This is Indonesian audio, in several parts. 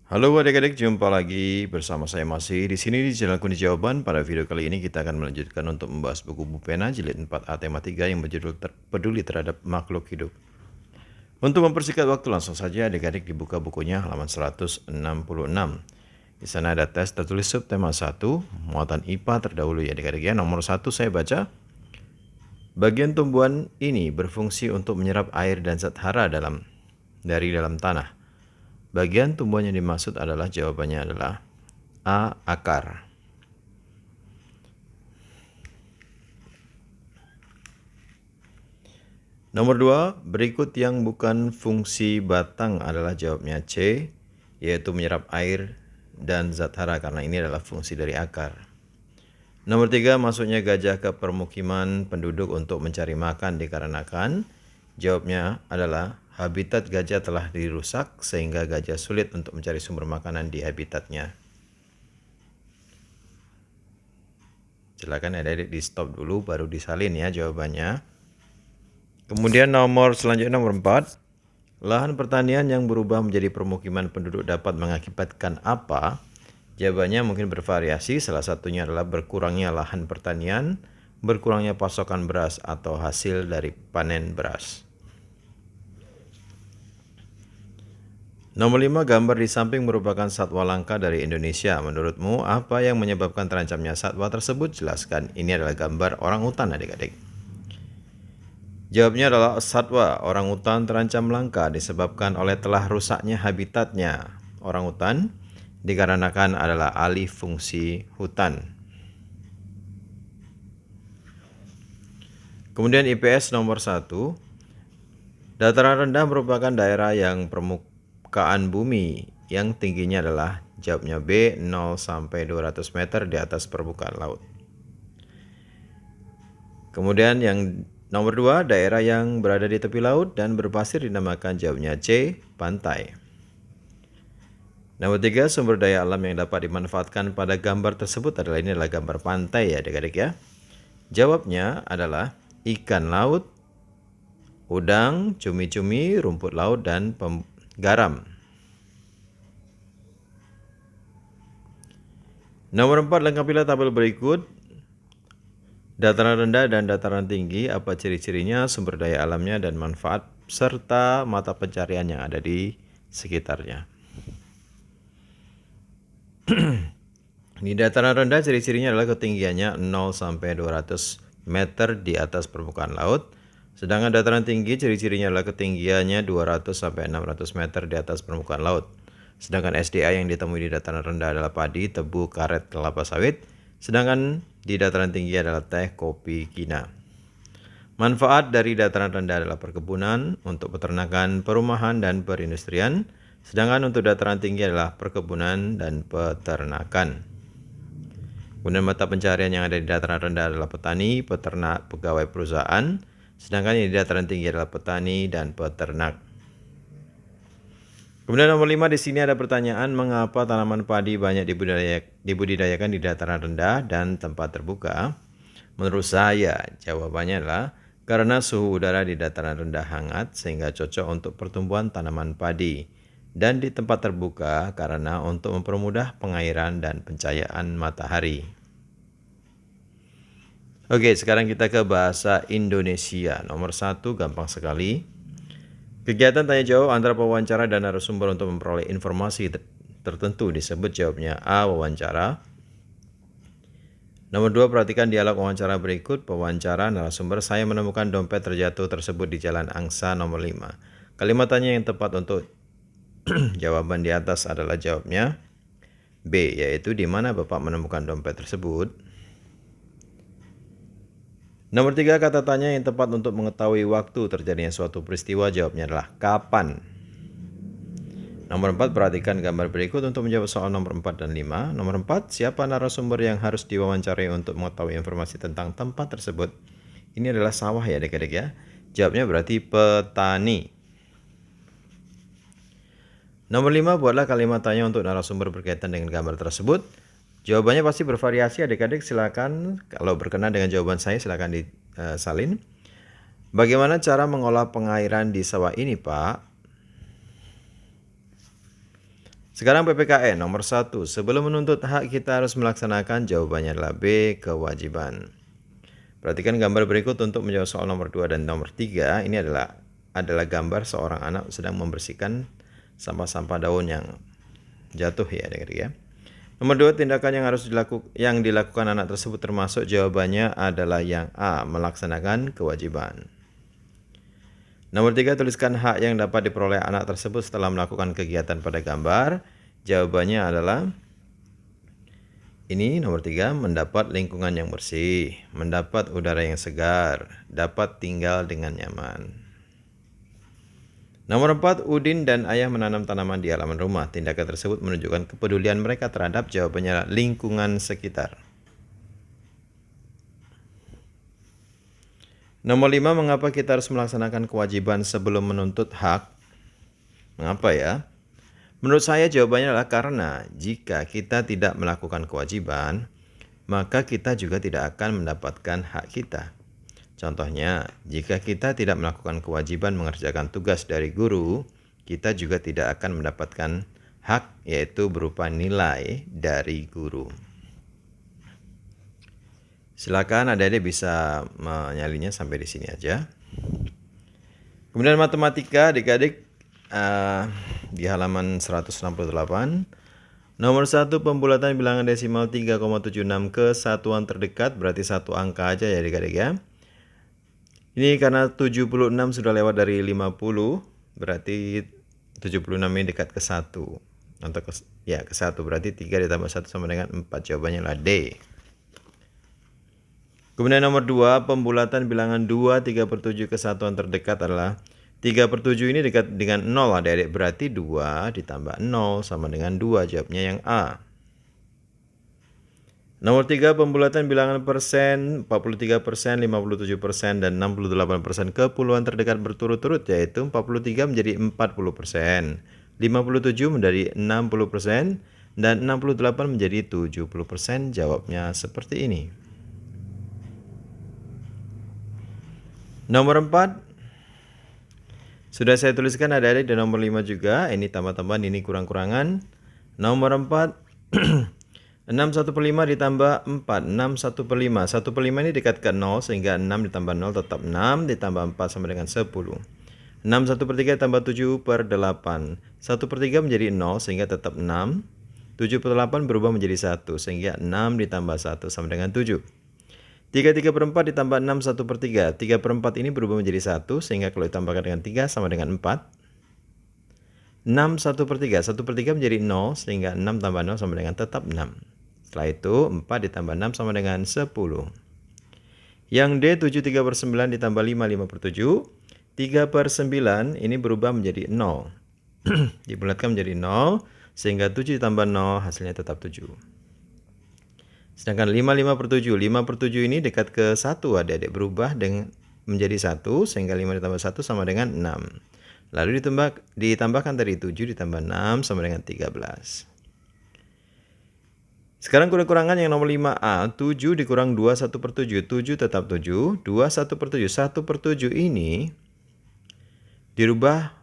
Halo adik-adik, jumpa lagi bersama saya masih di sini di channel Kundi Jawaban. Pada video kali ini kita akan melanjutkan untuk membahas buku Bupena jilid 4A tema 3 yang berjudul Peduli Terhadap Makhluk Hidup. Untuk mempersingkat waktu langsung saja adik-adik dibuka bukunya halaman 166. Di sana ada tes tertulis subtema 1, muatan IPA terdahulu ya adik-adik ya. Nomor 1 saya baca. Bagian tumbuhan ini berfungsi untuk menyerap air dan zat hara dari dalam tanah. Bagian tumbuhan yang dimaksud adalah jawabannya adalah A. Akar. Nomor 2, berikut yang bukan fungsi batang adalah jawabnya C, yaitu menyerap air dan zat hara karena ini adalah fungsi dari akar. Nomor 3, masuknya gajah ke permukiman penduduk untuk mencari makan dikarenakan jawabnya adalah habitat gajah telah dirusak sehingga gajah sulit untuk mencari sumber makanan di habitatnya. Silakan adik-adik di stop dulu baru disalin ya jawabannya. Kemudian selanjutnya nomor 4. Lahan pertanian yang berubah menjadi permukiman penduduk dapat mengakibatkan apa? Jawabannya mungkin bervariasi, salah satunya adalah berkurangnya lahan pertanian, berkurangnya pasokan beras atau hasil dari panen beras. Nomor 5, gambar di samping merupakan satwa langka dari Indonesia. Menurutmu, apa yang menyebabkan terancamnya satwa tersebut? Jelaskan. Ini adalah gambar orang utan adik-adik. Jawabnya adalah satwa orang utan terancam langka disebabkan oleh telah rusaknya habitatnya. Orang utan dikarenakan adalah alih fungsi hutan. Kemudian IPS nomor 1. Dataran rendah merupakan daerah yang permukaan bumi yang tingginya adalah jawabnya B 0 sampai 200 meter di atas permukaan laut. Kemudian yang nomor 2, daerah yang berada di tepi laut dan berpasir dinamakan jawabnya C, pantai. Nomor 3, sumber daya alam yang dapat dimanfaatkan pada gambar tersebut adalah ini adalah gambar pantai ya adik-adik ya. Jawabnya adalah ikan laut, udang, cumi-cumi, rumput laut, dan garam. Nomor 4, lengkapilah tabel berikut. Dataran rendah dan dataran tinggi, apa ciri-cirinya, sumber daya alamnya, dan manfaat, serta mata pencarian yang ada di sekitarnya. Di dataran rendah ciri-cirinya adalah ketinggiannya 0 sampai 200 meter di atas permukaan laut. Sedangkan dataran tinggi ciri-cirinya adalah ketinggiannya 200 sampai 600 meter di atas permukaan laut. Sedangkan SDA yang ditemui di dataran rendah adalah padi, tebu, karet, kelapa sawit. Sedangkan di dataran tinggi adalah teh, kopi, kina. Manfaat dari dataran rendah adalah perkebunan, untuk peternakan, perumahan, dan perindustrian. Sedangkan untuk dataran tinggi adalah perkebunan dan peternakan. Kemudian mata pencarian yang ada di dataran rendah adalah petani, peternak, pegawai perusahaan. Sedangkan yang di dataran tinggi adalah petani dan peternak. Kemudian nomor 5 di sini ada pertanyaan, mengapa tanaman padi banyak dibudidayakan di dataran rendah dan tempat terbuka? Menurut saya, jawabannya adalah karena suhu udara di dataran rendah hangat sehingga cocok untuk pertumbuhan tanaman padi, dan di tempat terbuka karena untuk mempermudah pengairan dan pencahayaan matahari. Oke, sekarang kita ke bahasa Indonesia. Nomor 1 gampang sekali. Kegiatan tanya jawab antara pewawancara dan narasumber untuk memperoleh informasi tertentu disebut jawabnya A. Wawancara. Nomor 2, perhatikan dialog wawancara berikut. Pewawancara narasumber, saya menemukan dompet terjatuh tersebut di Jalan Angsa nomor 5. Kalimat tanya yang tepat untuk jawaban di atas adalah jawabnya B, yaitu di mana Bapak menemukan dompet tersebut. Nomor 3, kata tanya yang tepat untuk mengetahui waktu terjadinya suatu peristiwa, jawabnya adalah kapan. Nomor 4, perhatikan gambar berikut untuk menjawab soal nomor 4 dan 5. Nomor 4, siapa narasumber yang harus diwawancarai untuk mengetahui informasi tentang tempat tersebut? Ini adalah sawah ya adik-adik ya. Jawabnya berarti petani. Nomor 5, buatlah kalimat tanya untuk narasumber berkaitan dengan gambar tersebut. Jawabannya pasti bervariasi adik-adik, silakan kalau berkenan dengan jawaban saya silakan disalin. Bagaimana cara mengolah pengairan di sawah ini, Pak? Sekarang PPKN nomor 1. Sebelum menuntut hak kita harus melaksanakan, jawabannya adalah B, kewajiban. Perhatikan gambar berikut untuk menjawab soal nomor 2 dan nomor 3. Ini adalah gambar seorang anak sedang membersihkan sampah-sampah daun yang jatuh ya adik-adik ya. Nomor 2, tindakan yang dilakukan anak tersebut termasuk, jawabannya adalah yang A, melaksanakan kewajiban. Nomor 3, tuliskan hak yang dapat diperoleh anak tersebut setelah melakukan kegiatan pada gambar. Jawabannya adalah ini nomor 3, mendapat lingkungan yang bersih, mendapat udara yang segar, dapat tinggal dengan nyaman. Nomor 4, Udin dan ayah menanam tanaman di halaman rumah. Tindakan tersebut menunjukkan kepedulian mereka terhadap, jawabannya adalah lingkungan sekitar. Nomor 5, mengapa kita harus melaksanakan kewajiban sebelum menuntut hak? Mengapa ya? Menurut saya jawabannya adalah karena jika kita tidak melakukan kewajiban, maka kita juga tidak akan mendapatkan hak kita. Contohnya, jika kita tidak melakukan kewajiban mengerjakan tugas dari guru, kita juga tidak akan mendapatkan hak, yaitu berupa nilai dari guru. Silakan adik-adik bisa menyalinya sampai di sini aja. Kemudian matematika adik-adik di halaman 168. Nomor 1, pembulatan bilangan desimal 3,76 ke satuan terdekat, berarti satu angka aja ya adik-adik ya. Ini karena 76 sudah lewat dari 50, berarti 76 ini dekat ke 1. Atau ke 1, berarti 3 ditambah 1 sama dengan 4, jawabannya adalah D. Kemudian nomor 2, pembulatan bilangan 2 3/7 ke satuan terdekat adalah 3/7 ini dekat dengan 0 adik-adik, berarti 2 ditambah 0 sama dengan 2, jawabnya yang A. Nomor 3, pembulatan bilangan persen 43%, 57%, dan 68% ke puluhan terdekat berturut-turut, yaitu 43 menjadi 40%, 57 menjadi 60%, dan 68 menjadi 70%, jawabnya seperti ini. Nomor 4 sudah saya tuliskan adik-adik, dan nomor 5 juga. Ini tambah-tambahan, ini kurang-kurangan. Nomor 4 6 1/5 ditambah 4, 6 1/5. 1/5 ini dekat ke 0, sehingga 6 ditambah 0 tetap 6, ditambah 4 sama dengan 10. 6 1/3 tambah 7/8. 1/3 menjadi 0, sehingga tetap 6. 7/8 berubah menjadi 1, sehingga 6 ditambah 1 sama dengan 7. 3 3/4 ditambah 6 1/3. 3/4 ini berubah menjadi 1, sehingga kalau ditambahkan dengan 3 sama dengan 4. 6 1/3. 1/3 menjadi 0, sehingga 6 tambah 0 sama dengan tetap 6. Setelah itu 4 ditambah 6 sama dengan 10. Yang D, 7 3/9 ditambah 5 5/7. 3/9 ini berubah menjadi 0. Dibulatkan menjadi 0, sehingga 7 ditambah 0 hasilnya tetap 7. Sedangkan 5 5/7. 5/7 ini dekat ke 1 adik-adik, berubah menjadi 1, sehingga 5 ditambah 1 sama dengan 6. Lalu ditambahkan tadi 7 ditambah 6 sama dengan 13. Sekarang kurang-kurangan yang nomor 5A. 7 dikurang 2 1/7. 7 tetap 7. 2 1/7. 1/7 ini dirubah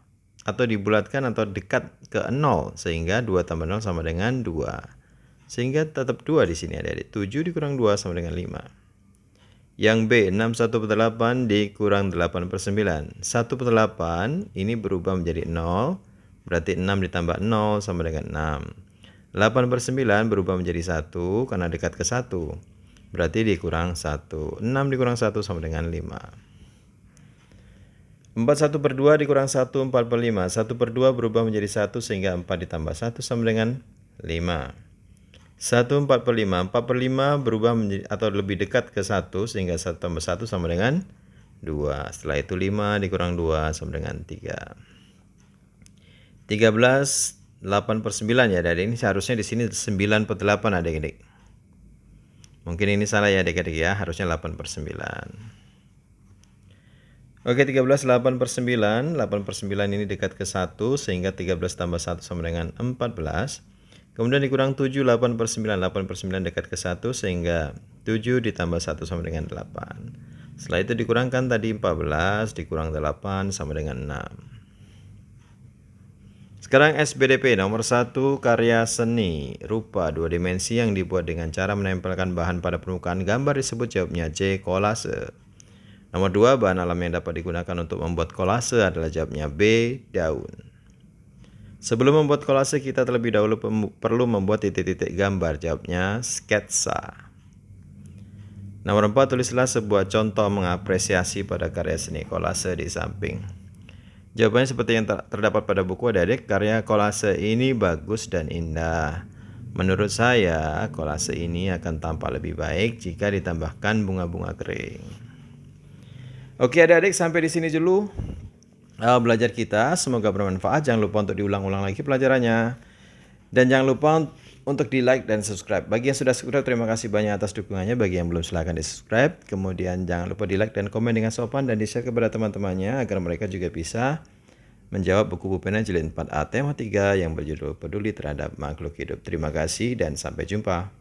atau dibulatkan atau dekat ke 0, sehingga 2 tambah 0 sama dengan 2. Sehingga tetap 2 di sini adik-adik. 7 dikurang 2 sama dengan 5. Yang B, 6 1/8 dikurang 8/9. 1/8 ini berubah menjadi 0, berarti 6 ditambah 0 sama dengan 6. 8/9 berubah menjadi 1 karena dekat ke 1, berarti dikurang 1. 6 dikurang 1 sama dengan 5. 4 1/2 dikurang 1 4/5. 1/2 berubah menjadi 1, sehingga 4 ditambah 1 sama dengan 5. 1 4/5. 4/5 berubah menjadi atau lebih dekat ke 1, sehingga 1 tambah 1 sama dengan 2. Setelah itu 5 dikurang 2 sama dengan 3. 13 8/9 ya adik-adik. Ini seharusnya di sini 9/8 adik-adik. Mungkin ini salah ya adik-adik ya, harusnya 8/9. Oke, 13 8/9. 8/9 ini dekat ke 1, sehingga 13 tambah 1 sama dengan 14. Kemudian dikurang 7 8/9. 8/9 dekat ke 1, sehingga 7 ditambah 1 sama dengan 8. Setelah itu dikurangkan tadi 14 dikurang 8 sama dengan 6. Sekarang SBDP nomor 1, karya seni rupa 2 dimensi yang dibuat dengan cara menempelkan bahan pada permukaan gambar disebut jawabnya C. Kolase. Nomor 2, bahan alam yang dapat digunakan untuk membuat kolase adalah jawabnya B. Daun. Sebelum membuat kolase kita terlebih dahulu perlu membuat titik-titik gambar, jawabnya sketsa. Nomor 4, tulislah sebuah contoh mengapresiasi pada karya seni kolase di samping. Jawabannya seperti yang terdapat pada buku adik-adik, karya kolase ini bagus dan indah. Menurut saya, kolase ini akan tampak lebih baik jika ditambahkan bunga-bunga kering. Oke adik-adik, sampai di sini dulu belajar kita. Semoga bermanfaat. Jangan lupa untuk diulang-ulang lagi pelajarannya. Dan jangan lupa untuk di like dan subscribe. Bagi yang sudah subscribe, terima kasih banyak atas dukungannya. Bagi yang belum, silahkan di subscribe. Kemudian jangan lupa di like dan komen dengan sopan dan di share kepada teman-temannya agar mereka juga bisa menjawab buku pulpen jilid 4A tema 3 yang berjudul Peduli Terhadap Makhluk Hidup. Terima kasih dan sampai jumpa.